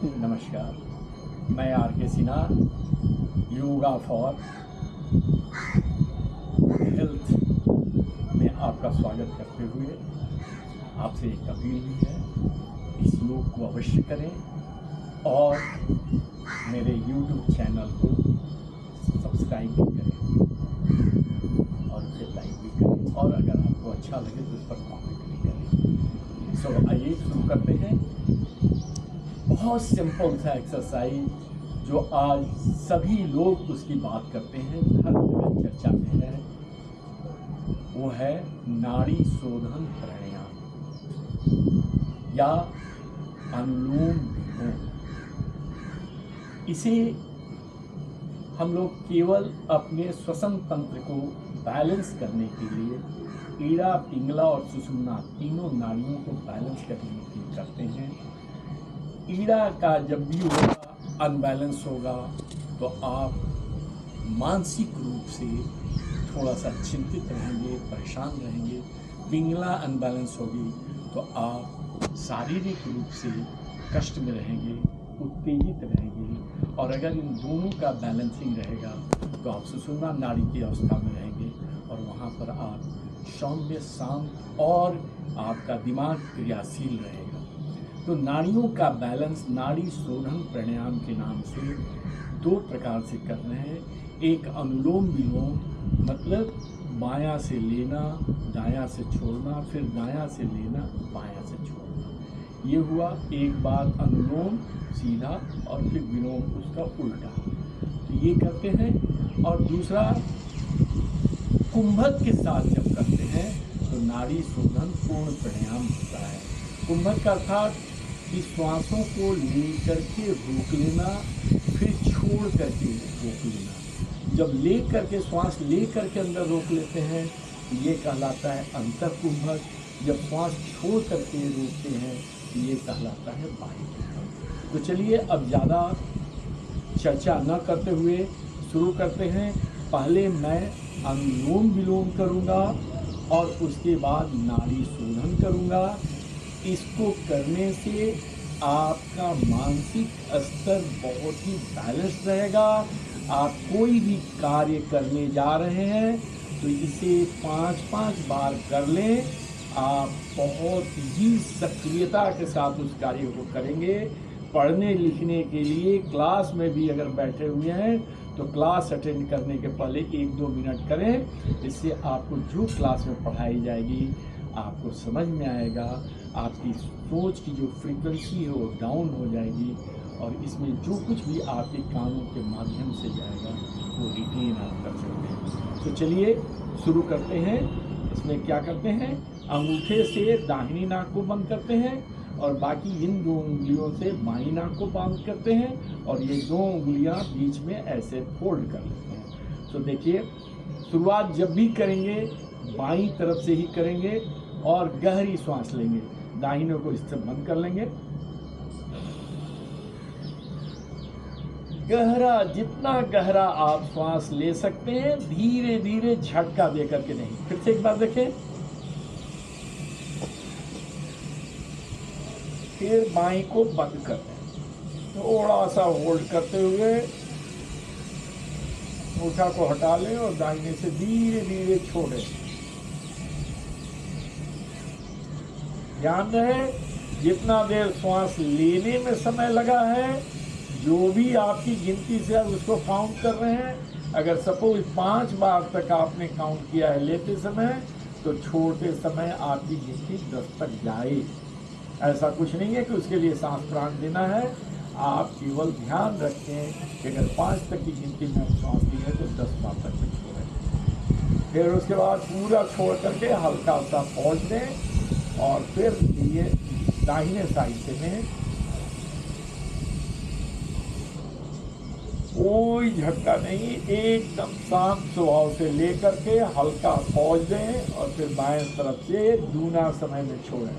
नमस्कार, मैं आर के सिन्हा, योगा फॉर हेल्थ में आपका स्वागत करते हुए आपसे एक अपील भी है, इस योग को अवश्य करें और मेरे YouTube चैनल को सब्सक्राइब भी करें और उसे लाइक भी करें और अगर आपको अच्छा लगे तो उस पर कमेंट भी करें। सो आइए शुरू करते हैं। बहुत सिंपल सा एक्सरसाइज जो आज सभी लोग उसकी बात करते हैं, हर जगह चर्चा में है, वो है नाड़ी शोधन प्राणायाम या अनुलोम विलोम। इसे हम लोग केवल अपने श्वसन तंत्र को बैलेंस करने के लिए ईड़ा, पिंगला और सुषुम्ना तीनों नाड़ियों को बैलेंस करने के लिए करते हैं। ईड़ा का जब भी होगा अनबैलेंस होगा तो आप मानसिक रूप से थोड़ा सा चिंतित रहेंगे, परेशान रहेंगे। पिंगला अनबैलेंस होगी तो आप शारीरिक रूप से कष्ट में रहेंगे, उत्तेजित रहेंगे। और अगर इन दोनों का बैलेंसिंग रहेगा तो आप सुषुम्ना नाड़ी की अवस्था में रहेंगे और वहाँ पर आप सौम्य, शांत और आपका दिमाग क्रियाशील रहेगा। तो नाड़ियों का बैलेंस नाड़ी शोधन प्राणायाम के नाम से दो प्रकार से कर रहे हैं। एक अनुलोम विलोम, मतलब बायां से लेना, दायां से छोड़ना, फिर दायां से लेना, बायां से छोड़ना। ये हुआ एक बार अनुलोम सीधा और फिर विलोम उसका उल्टा। तो ये करते हैं। और दूसरा कुंभक के साथ जब करते हैं तो नाड़ी शोधन पूर्ण प्राणायाम होता है। कुंभक का अर्थात कि श्वासों को लेकर के रोक लेना, फिर छोड़ करके रोक लेना। जब ले करके श्वास ले करके अंदर रोक लेते हैं ये कहलाता है अंतर कुंभक। जब श्वास छोड़ करके रोकते हैं ये कहलाता है बाह्य कुंभक। तो चलिए अब ज़्यादा चर्चा न करते हुए शुरू करते हैं। पहले मैं अनुलोम विलोम करूँगा और उसके बाद नाड़ी शोधन करूँगा। इसको करने से आपका मानसिक स्तर बहुत ही बैलेंस रहेगा। आप कोई भी कार्य करने जा रहे हैं तो इसे 5-5 बार कर लें। आप बहुत ही सक्रियता के साथ उस कार्य को करेंगे। पढ़ने लिखने के लिए क्लास में भी अगर बैठे हुए हैं तो क्लास अटेंड करने के पहले 1-2 मिनट करें। इससे आपको जो क्लास में पढ़ाई जाएगी आपको समझ में आएगा। आपकी सोच की जो फ्रीक्वेंसी है वो डाउन हो जाएगी और इसमें जो कुछ भी आपके कानों के माध्यम से जाएगा वो रिटेन आप कर सकते हैं। तो चलिए शुरू करते हैं। इसमें क्या करते हैं, अंगूठे से दाहिनी नाक को बंद करते हैं और बाकी इन दो उंगलियों से बाईं नाक को बंद करते हैं और ये दो उंगलियां बीच में ऐसे फोल्ड कर लेते हैं। तो देखिए, शुरुआत जब भी करेंगे बाईं तरफ से ही करेंगे और गहरी सांस लेंगे। दाहिने को इस तरह बंद कर लेंगे। गहरा, जितना गहरा आप श्वास ले सकते हैं, धीरे धीरे झटका दे करके नहीं। फिर से एक बार देखें। फिर बाईं को बंद कर दें, थोड़ा सा होल्ड करते हुए अंगूठा को हटा लें और दाहिने से धीरे धीरे छोड़ें। ध्यान रहे जितना देर श्वास लेने में समय लगा है, जो भी आपकी गिनती से आप उसको काउंट कर रहे हैं। अगर सपोज 5 बार तक आपने काउंट किया है लेते समय, तो छोड़ते समय आपकी गिनती 10 तक जाए। ऐसा कुछ नहीं है कि उसके लिए सांस प्राण देना है। आप केवल ध्यान रखें कि अगर 5 तक की गिनती में सांस ली है तो 10 बार तक में छोड़ें। फिर उसके बाद पूरा छोड़ करके हल्का सा पहुँच दें और फिर ये दाहिने साइड से में कोई झटका नहीं, एकदम शांत स्वभाव से लेकर के हल्का पहुँच दें और फिर बाएं तरफ से दूना समय में छोड़ें।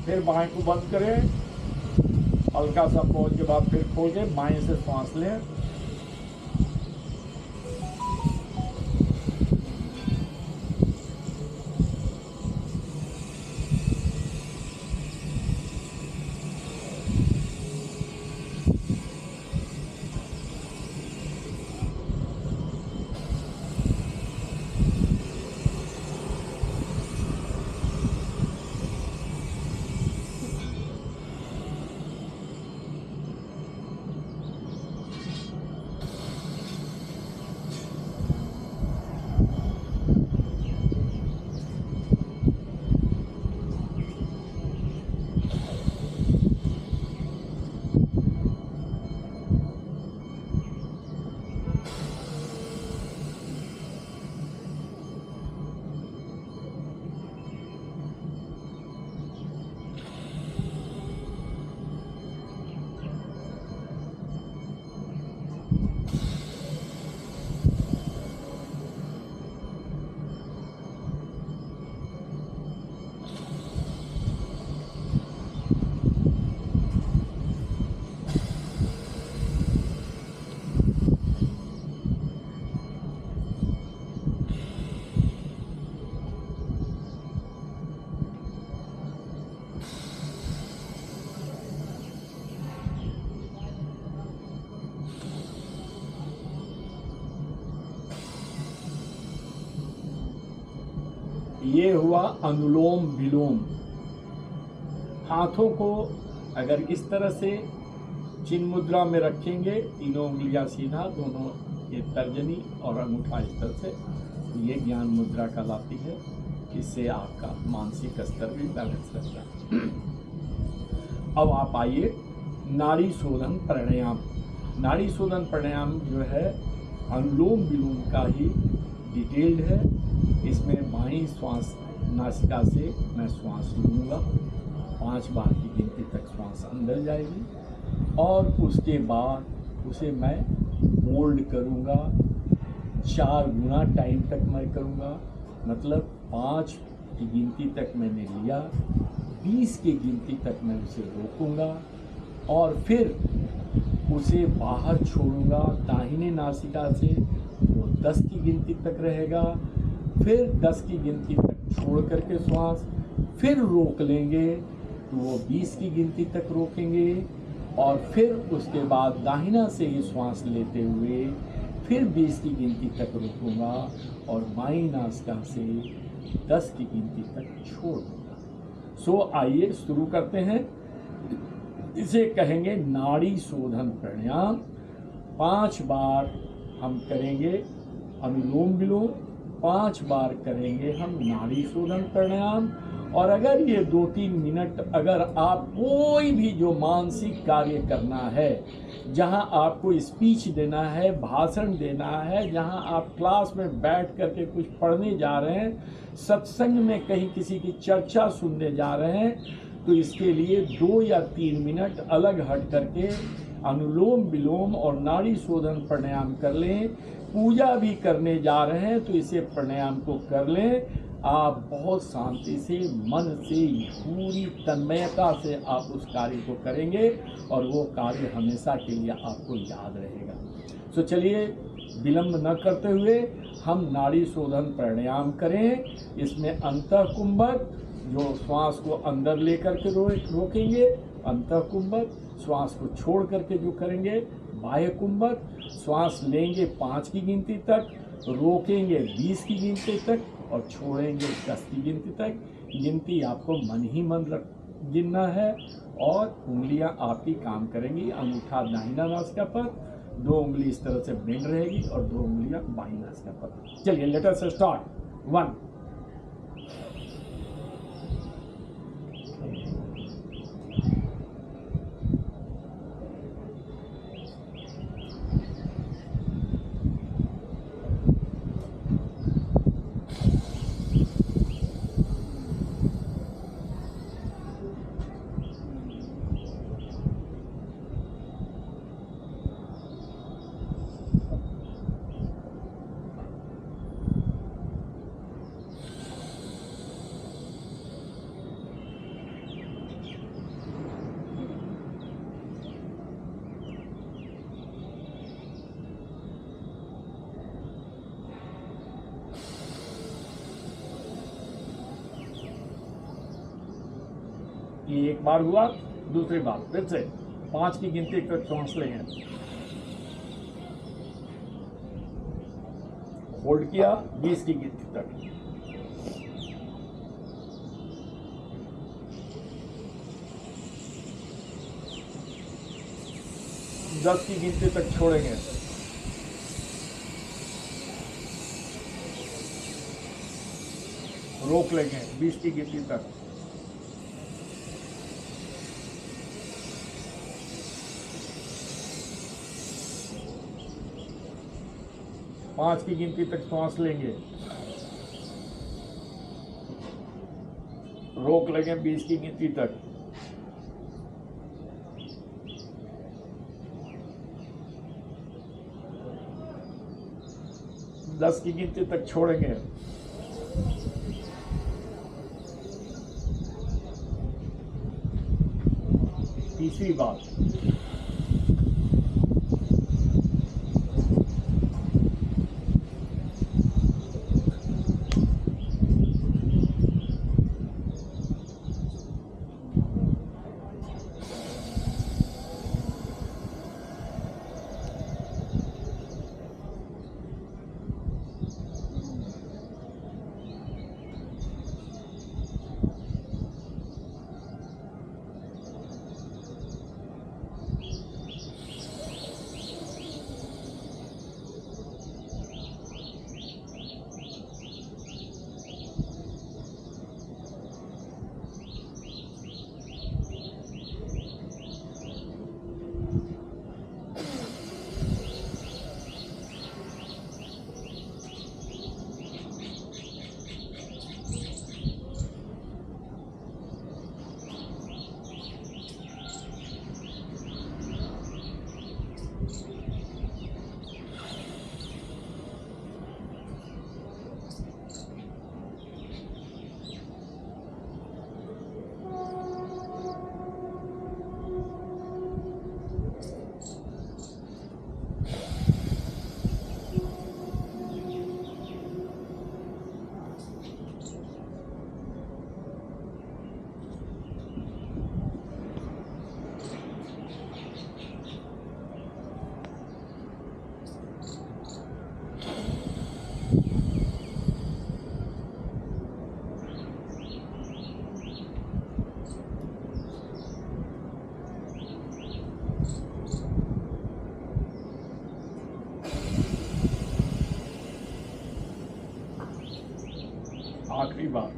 फिर बाएं को बंद करें, हल्का सा पहुँच के बाद फिर खोल के बाएं से सांस लें। ये हुआ अनुलोम विलोम। हाथों को अगर इस तरह से चिन्ह मुद्रा में रखेंगे, तीनों उंगलियां सीधा, दोनों ये तर्जनी और अंगूठा इस तरह से, ये ज्ञान मुद्रा कहलाती है। इससे आपका मानसिक स्तर भी बैलेंस रहता है। अब आप आइए नाड़ी शोधन प्राणायाम। नाड़ी शोधन प्राणायाम जो है अनुलोम विलोम का ही डिटेल्ड है। इसमें बाईं श्वास नासिका से मैं श्वास लूँगा, 5 बार की गिनती तक श्वास अंदर जाएगी और उसके बाद उसे मैं होल्ड करूँगा। 4 गुना टाइम तक मैं करूँगा, मतलब 5 की गिनती तक मैंने लिया, 20 की गिनती तक मैं उसे रोकूँगा और फिर उसे बाहर छोड़ूंगा दाहिने नासिका से, वो 10 की गिनती तक रहेगा। फिर 10 की गिनती तक छोड़ करके श्वास फिर रोक लेंगे तो वो 20 की गिनती तक रोकेंगे और फिर उसके बाद दाहिना से ही श्वास लेते हुए फिर 20 की गिनती तक रोकूंगा और बाईं नासिका से 10 की गिनती तक छोड़ दूंगा। सो आइए शुरू करते हैं। इसे कहेंगे नाड़ी शोधन प्राणायाम। 5 बार हम करेंगे अनुलोम विलोम, 5 बार करेंगे हम नाड़ी शोधन प्राणायाम। और अगर ये 2-3 मिनट अगर आप कोई भी जो मानसिक कार्य करना है, जहां आपको स्पीच देना है, भाषण देना है, जहां आप क्लास में बैठ करके कुछ पढ़ने जा रहे हैं, सत्संग में कहीं किसी की चर्चा सुनने जा रहे हैं, तो इसके लिए 2 या 3 मिनट अलग हट करके अनुलोम विलोम और नाड़ी शोधन प्राणायाम कर लें। पूजा भी करने जा रहे हैं तो इसे प्राणायाम को कर लें। आप बहुत शांति से, मन से, पूरी तन्मयता से आप उस कार्य को करेंगे और वो कार्य हमेशा के लिए आपको याद रहेगा। तो चलिए विलंब न करते हुए हम नाड़ी शोधन प्राणायाम करें। इसमें अंतः कुंभक जो श्वास को अंदर लेकर के रोकेंगे, अंतः कुंभक, श्वास को छोड़ करके जो करेंगे बाह्य कुंभक, श्वास लेंगे 5 की गिनती तक, रोकेंगे 20 की गिनती तक और छोड़ेंगे 10 की गिनती तक। गिनती आपको मन ही मन गिनना है और उंगलियां आपकी काम करेंगी। अंगूठा दाहिना नासिका पर, 2 उंगली इस तरह से बेंड रहेगी और 2 उंगलियां बाईं नासिका पर। चलिए लेट अस स्टार्ट। 1 ये एक बार हुआ। दूसरी बार फिर से 5 की गिनती तक सांस लेंगे, होल्ड किया 20 की गिनती तक, दस की गिनती तक छोड़ेंगे, रोक लेंगे 20 की गिनती तक, पांच की गिनती तक सांस लेंगे, रोक लेंगे 20 की गिनती तक, दस की गिनती तक छोड़ेंगे, तीसरी बात, छोटी बात।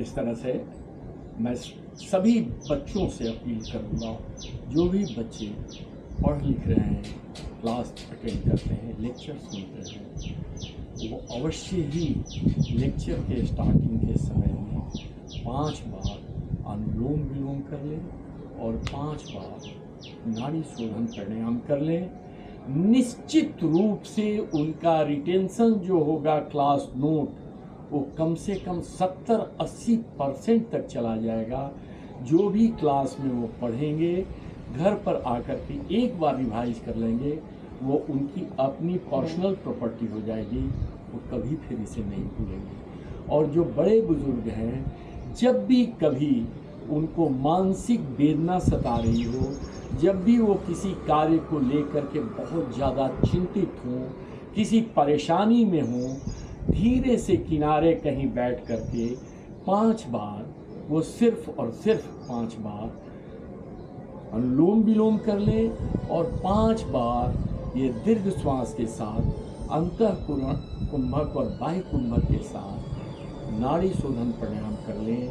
इस तरह से मैं सभी बच्चों से अपील करूँगा, जो भी बच्चे पढ़ लिख रहे हैं, क्लास अटेंड करते हैं, लेक्चर सुनते हैं, वो अवश्य ही लेक्चर के स्टार्टिंग के समय में 5 बार अनुलोम विलोम कर लें और 5 बार नाड़ी शोधन प्राणायाम कर लें। निश्चित रूप से उनका रिटेंशन जो होगा क्लास नोट वो कम से कम 70-80% तक चला जाएगा। जो भी क्लास में वो पढ़ेंगे, घर पर आकर के एक बार रिवाइज कर लेंगे, वो उनकी अपनी पर्सनल प्रॉपर्टी हो जाएगी, वो कभी फिर इसे नहीं भूलेंगे। और जो बड़े बुजुर्ग हैं, जब भी कभी उनको मानसिक वेदना सता रही हो, जब भी वो किसी कार्य को लेकर के बहुत ज़्यादा चिंतित हों, किसी परेशानी में हों, धीरे से किनारे कहीं बैठ करके 5 बार, वो सिर्फ और सिर्फ 5 बार अनुलोम विलोम कर ले और 5 बार ये दीर्घ श्वास के साथ अंतःकुरण कुंभक और बाह्य कुंभक के साथ नाड़ी शोधन प्राणायाम कर लें।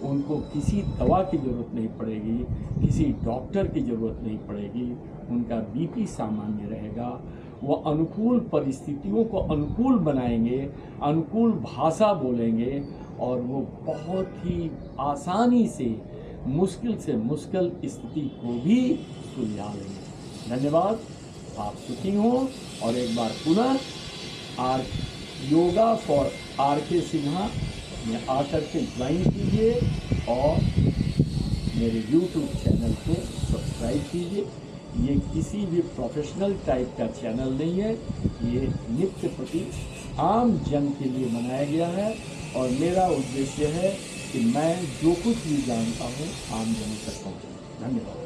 उनको किसी दवा की ज़रूरत नहीं पड़ेगी, किसी डॉक्टर की ज़रूरत नहीं पड़ेगी, उनका बीपी सामान्य रहेगा। वो अनुकूल परिस्थितियों को अनुकूल बनाएंगे, अनुकूल भाषा बोलेंगे और वो बहुत ही आसानी से मुश्किल स्थिति को भी सुलझा लेंगे। धन्यवाद, आप सुखी हों। और एक बार पुनः योगा फॉर RK सिन्हा में आकर के ज्वाइन कीजिए और मेरे YouTube चैनल को सब्सक्राइब कीजिए। ये किसी भी प्रोफेशनल टाइप का चैनल नहीं है, ये नित्य प्रति आम जन के लिए बनाया गया है और मेरा उद्देश्य है कि मैं जो कुछ भी जानता हूँ आम जनों तक पहुँचाऊँ। धन्यवाद।